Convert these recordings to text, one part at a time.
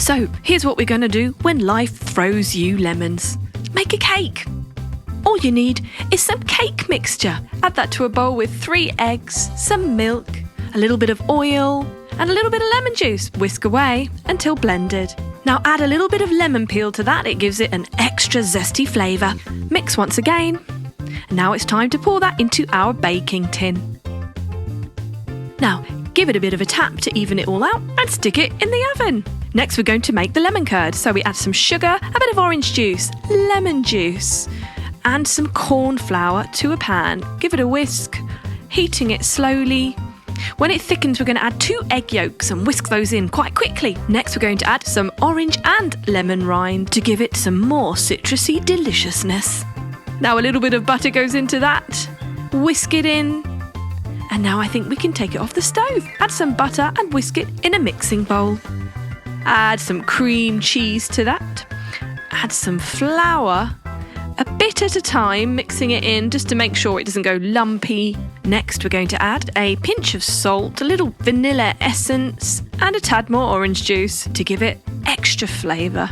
So here's what we're going to do when life throws you lemons. Make a cake. All you need is some cake mixture. Add that to a bowl with 3 eggs, some milk, a little bit of oil, and a little bit of lemon juice. Whisk away until blended. Now add a little bit of lemon peel to that. It gives it an extra zesty flavour. Mix once again. And now it's time to pour that into our baking tin. Now give it a bit of a tap to even it all out and stick it in the oven. Next we're going to make the lemon curd. So we add some sugar, a bit of orange juice, lemon juice, and some corn flour to a pan. Give it a whisk, heating it slowly. When it thickens, we're going to add 2 egg yolks and whisk those in quite quickly. Next, we're going to add some orange and lemon rind to give it some more citrusy deliciousness. Now a little bit of butter goes into that. Whisk it in. And now I think we can take it off the stove. Add some butter and whisk it in a mixing bowl. Add some cream cheese to that. Add some flour, a bit at a time, mixing it in just to make sure it doesn't go lumpy. Next, we're going to add a pinch of salt, a little vanilla essence, and a tad more orange juice to give it extra flavour.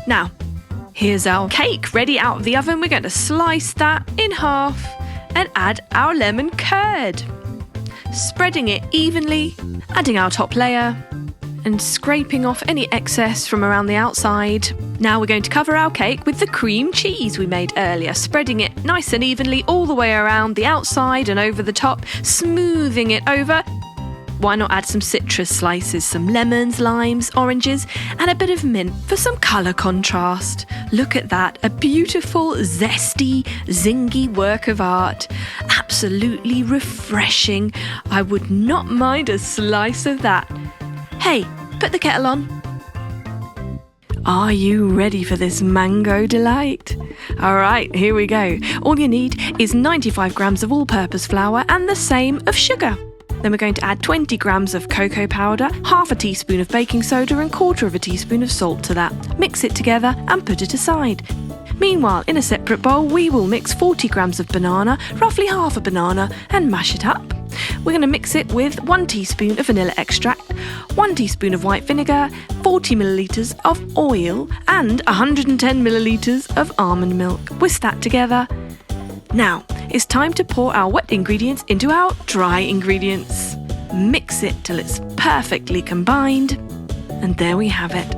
Now, here's our cake ready out of the oven. We're going to slice that in half and add our lemon curd. Spreading it evenly, adding our top layer, and scraping off any excess from around the outside. Now we're going to cover our cake with the cream cheese we made earlier, spreading it nice and evenly all the way around the outside and over the top, smoothing it over. Why not add some citrus slices, some lemons, limes, oranges, and a bit of mint for some colour contrast. Look at that, a beautiful, zesty, zingy work of art. Absolutely refreshing. I would not mind a slice of that. Hey, put the kettle on. Are you ready for this mango delight? All right, here we go. All you need is 95 grams of all-purpose flour and the same of sugar. Then we're going to add 20 grams of cocoa powder, half a teaspoon of baking soda and 1/4 teaspoon of salt to that. Mix it together and put it aside. Meanwhile, in a separate bowl, we will mix 40 grams of banana, roughly half a banana, and mash it up. We're going to mix it with 1 teaspoon of vanilla extract, 1 teaspoon of white vinegar, 40 millilitres of oil, and 110 millilitres of almond milk. Whisk that together. Now, it's time to pour our wet ingredients into our dry ingredients. Mix it till it's perfectly combined. And there we have it.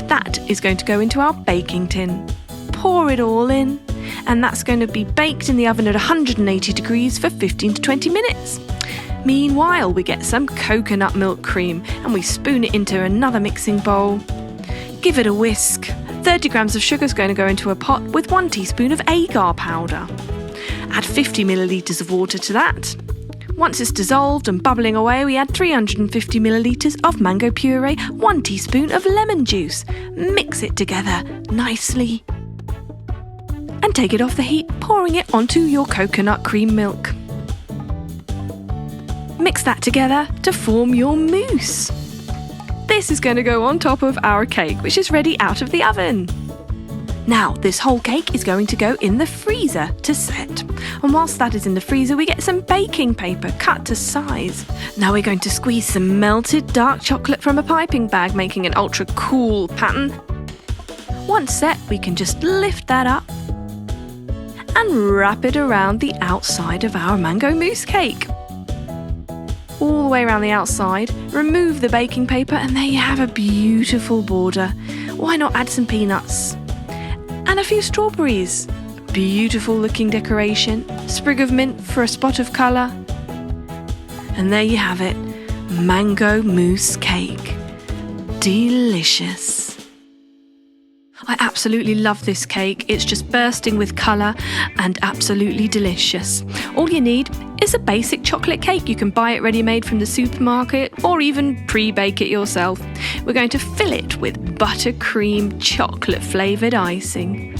That is going to go into our baking tin. Pour it all in, and that's going to be baked in the oven at 180 degrees for 15 to 20 minutes. Meanwhile, we get some coconut milk cream and we spoon it into another mixing bowl. Give it a whisk. 30 grams of sugar is going to go into a pot with 1 teaspoon of agar powder. Add 50 millilitres of water to that. Once it's dissolved and bubbling away, we add 350 millilitres of mango puree, 1 teaspoon of lemon juice. Mix it together nicely. And take it off the heat, pouring it onto your coconut cream milk. Mix that together to form your mousse. This is going to go on top of our cake, which is ready out of the oven. Now, this whole cake is going to go in the freezer to set. And whilst that is in the freezer, we get some baking paper cut to size. Now we're going to squeeze some melted dark chocolate from a piping bag, making an ultra cool pattern. Once set, we can just lift that up and wrap it around the outside of our mango mousse cake. All the way around the outside, remove the baking paper, and there you have a beautiful border. Why not add some peanuts? And a few strawberries. Beautiful looking decoration. Sprig of mint for a spot of colour. And there you have it. Mango mousse cake. Delicious. I absolutely love this cake. It's just bursting with colour and absolutely delicious. All you need is a basic chocolate cake. You can buy it ready-made from the supermarket or even pre-bake it yourself. We're going to fill it with buttercream chocolate flavoured icing.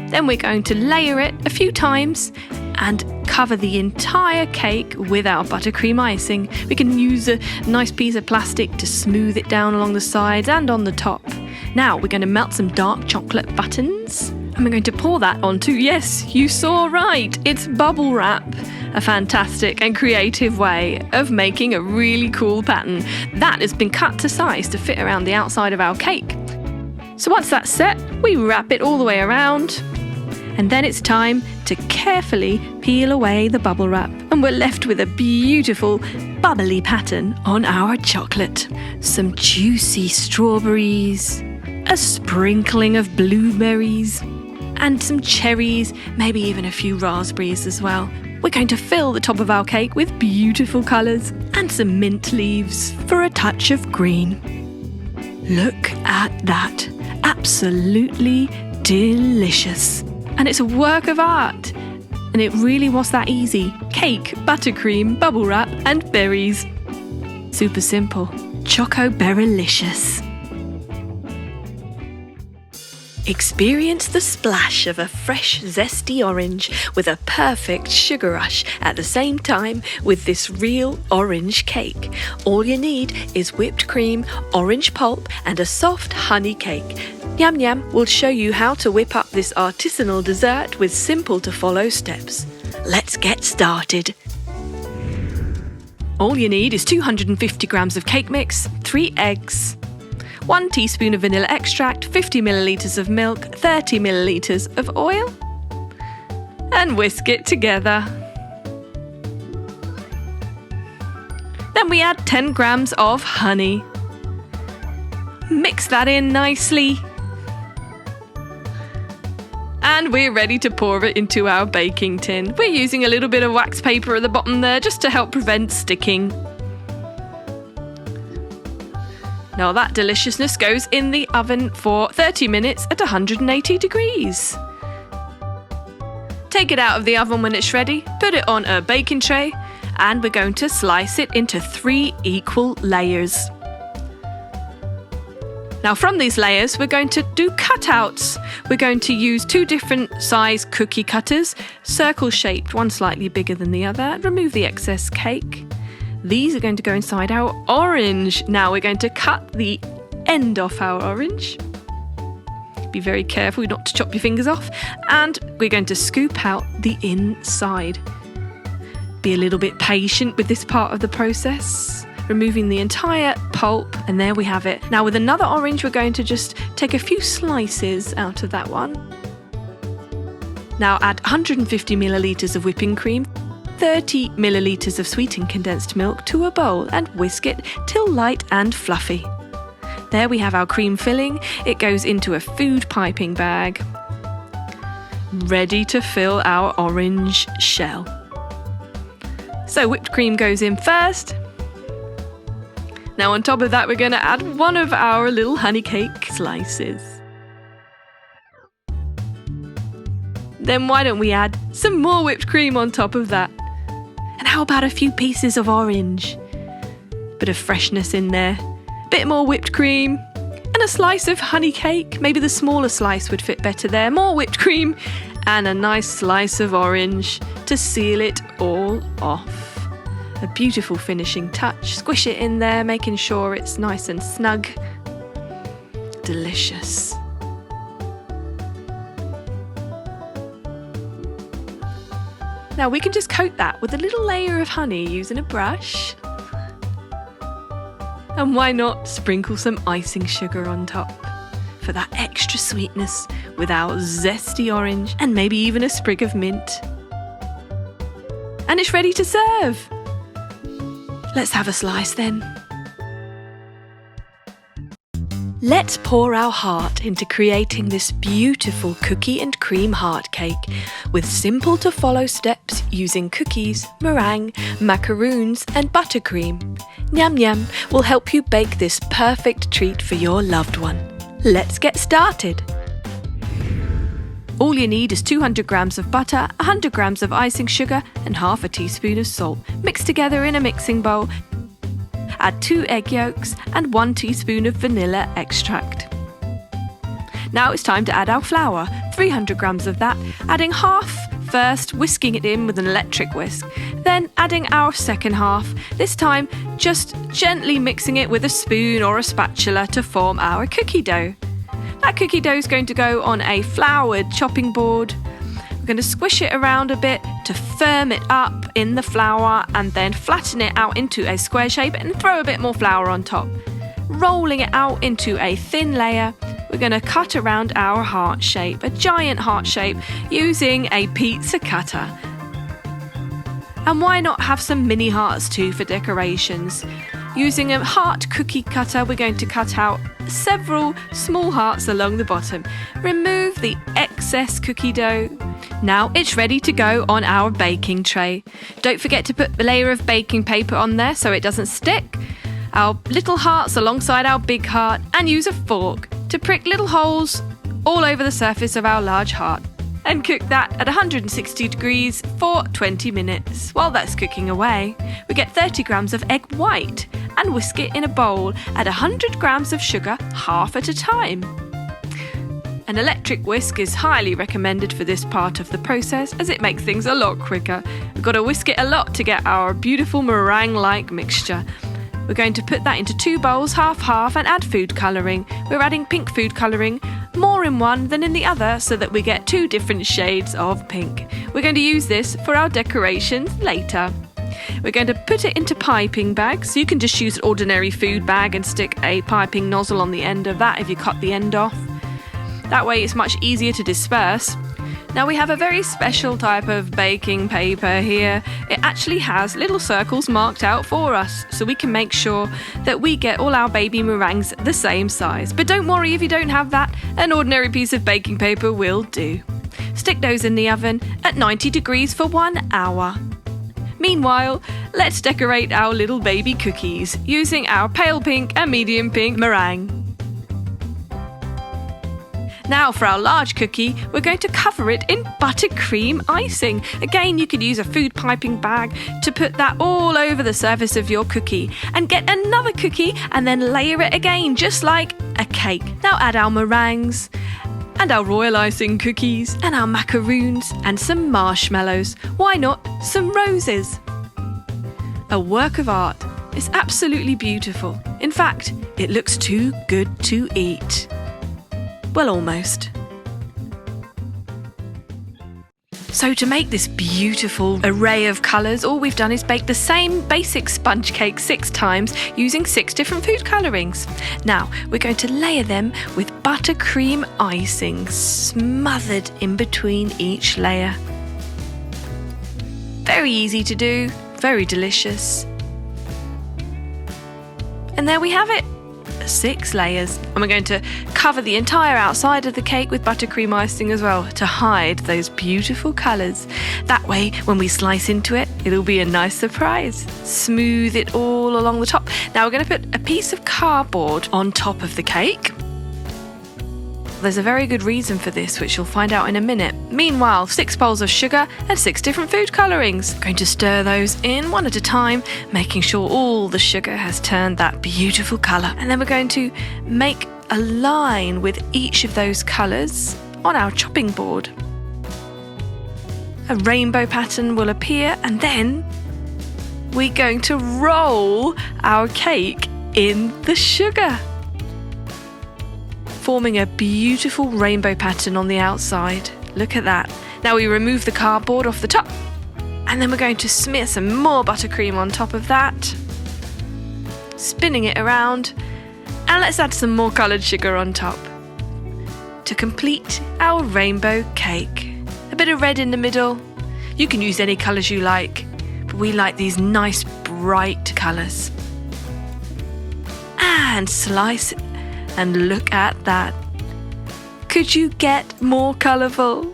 Then we're going to layer it a few times and cover the entire cake with our buttercream icing. We can use a nice piece of plastic to smooth it down along the sides and on the top. Now we're going to melt some dark chocolate buttons and we're going to pour that onto, yes, you saw right, it's bubble wrap. A fantastic and creative way of making a really cool pattern that has been cut to size to fit around the outside of our cake. So once that's set, we wrap it all the way around, and then it's time to carefully peel away the bubble wrap, and we're left with a beautiful bubbly pattern on our chocolate. Some juicy strawberries, a sprinkling of blueberries, and some cherries, maybe even a few raspberries as well. We're going to fill the top of our cake with beautiful colours and some mint leaves for a touch of green. Look at that. Absolutely delicious. And it's a work of art. And it really was that easy. Cake, buttercream, bubble wrap and berries. Super simple. Choco-berrylicious. Experience the splash of a fresh, zesty orange with a perfect sugar rush at the same time with this real orange cake. All you need is whipped cream, orange pulp and a soft honey cake. Nyam Nyam will show you how to whip up this artisanal dessert with simple to follow steps. Let's get started. All you need is 250 grams of cake mix, 3 eggs, 1 teaspoon of vanilla extract, 50 millilitres of milk, 30 millilitres of oil, and whisk it together. Then we add 10 grams of honey. Mix that in nicely. And we're ready to pour it into our baking tin. We're using a little bit of wax paper at the bottom there just to help prevent sticking. Now that deliciousness goes in the oven for 30 minutes at 180 degrees. Take it out of the oven when it's ready, put it on a baking tray, and we're going to slice it into 3 equal layers. Now from these layers, we're going to do cutouts. We're going to use 2 different size cookie cutters, circle shaped, one slightly bigger than the other. Remove the excess cake. These are going to go inside our orange. Now we're going to cut the end off our orange. Be very careful not to chop your fingers off. And we're going to scoop out the inside. Be a little bit patient with this part of the process. Removing the entire pulp, and there we have it. Now with another orange, we're going to just take a few slices out of that one. Now add 150 millilitres of whipping cream, 30 millilitres of sweetened condensed milk to a bowl and whisk it till light and fluffy. There we have our cream filling. It goes into a food piping bag, ready to fill our orange shell. So whipped cream goes in first. Now on top of that, we're going to add one of our little honey cake slices. Then why don't we add some more whipped cream on top of that? And how about a few pieces of orange? Bit of freshness in there. Bit more whipped cream. And a slice of honey cake. Maybe the smaller slice would fit better there. More whipped cream. And a nice slice of orange to seal it all off. A beautiful finishing touch. Squish it in there, making sure it's nice and snug. Delicious. Now we can just coat that with a little layer of honey using a brush. And why not sprinkle some icing sugar on top for that extra sweetness with our zesty orange and maybe even a sprig of mint. And it's ready to serve. Let's have a slice then. Let's pour our heart into creating this beautiful cookie and cream heart cake with simple to follow steps using cookies, meringue, macaroons and buttercream. Nyam Nyam will help you bake this perfect treat for your loved one. Let's get started. All you need is 200 grams of butter, 100 grams of icing sugar and half a teaspoon of salt. Mix together in a mixing bowl. Add 2 egg yolks and 1 teaspoon of vanilla extract. Now it's time to add our flour, 300 grams of that, adding half first, whisking it in with an electric whisk, then adding our second half, this time just gently mixing it with a spoon or a spatula to form our cookie dough. That cookie dough is going to go on a floured chopping board. We're We're going to squish it around a bit to firm it up in the flour and then flatten it out into a square shape and throw a bit more flour on top. Rolling it out into a thin layer, we're going to cut around our heart shape, a giant heart shape, using a pizza cutter. And why not have some mini hearts too for decorations? Using a heart cookie cutter, we're going to cut out several small hearts along the bottom. Remove the excess cookie dough. Now it's ready to go on our baking tray. Don't forget to put a layer of baking paper on there so it doesn't stick. Our little hearts alongside our big heart, and use a fork to prick little holes all over the surface of our large heart. And cook that at 160 degrees for 20 minutes. While that's cooking away, we get 30 grams of egg white and whisk it in a bowl. Add 100 grams of sugar, half at a time. An electric whisk is highly recommended for this part of the process as it makes things a lot quicker. We've got to whisk it a lot to get our beautiful meringue-like mixture. We're going to put that into 2 bowls, half and add food colouring. We're adding pink food colouring, more in one than in the other, so that we get 2 different shades of pink. We're going to use this for our decorations later. We're going to put it into piping bags. You can just use an ordinary food bag and stick a piping nozzle on the end of that if you cut the end off. That way it's much easier to disperse. Now we have a very special type of baking paper here. It actually has little circles marked out for us, so we can make sure that we get all our baby meringues the same size. But don't worry if you don't have that, an ordinary piece of baking paper will do. Stick those in the oven at 90 degrees for 1 hour. Meanwhile, let's decorate our little baby cookies using our pale pink and medium pink meringue. Now for our large cookie, we're going to cover it in buttercream icing. Again, you could use a food piping bag to put that all over the surface of your cookie and get another cookie and then layer it again, just like a cake. Now add our meringues and our royal icing cookies and our macaroons and some marshmallows. Why not some roses? A work of art. It's absolutely beautiful. In fact, it looks too good to eat. Well, almost. So to make this beautiful array of colours, all we've done is bake the same basic sponge cake 6 times using 6 different food colourings. Now we're going to layer them with buttercream icing smothered in between each layer. Very easy to do, very delicious. And there we have it. 6 layers, and we're going to cover the entire outside of the cake with buttercream icing as well to hide those beautiful colours. That way when we slice into it, it'll be a nice surprise. Smooth it all along the top. Now we're going to put a piece of cardboard on top of the cake. There's a very good reason for this, which you'll find out in a minute. Meanwhile, 6 bowls of sugar and 6 different food colourings. I'm going to stir those in one at a time, making sure all the sugar has turned that beautiful colour. And then we're going to make a line with each of those colours on our chopping board. A rainbow pattern will appear, and then we're going to roll our cake in the sugar, forming a beautiful rainbow pattern on the outside. Look at that. Now we remove the cardboard off the top, and then we're going to smear some more buttercream on top of that, spinning it around, and let's add some more coloured sugar on top to complete our rainbow cake. A bit of red in the middle. You can use any colours you like, but we like these nice bright colours. And slice it. And look at that. Could you get more colourful?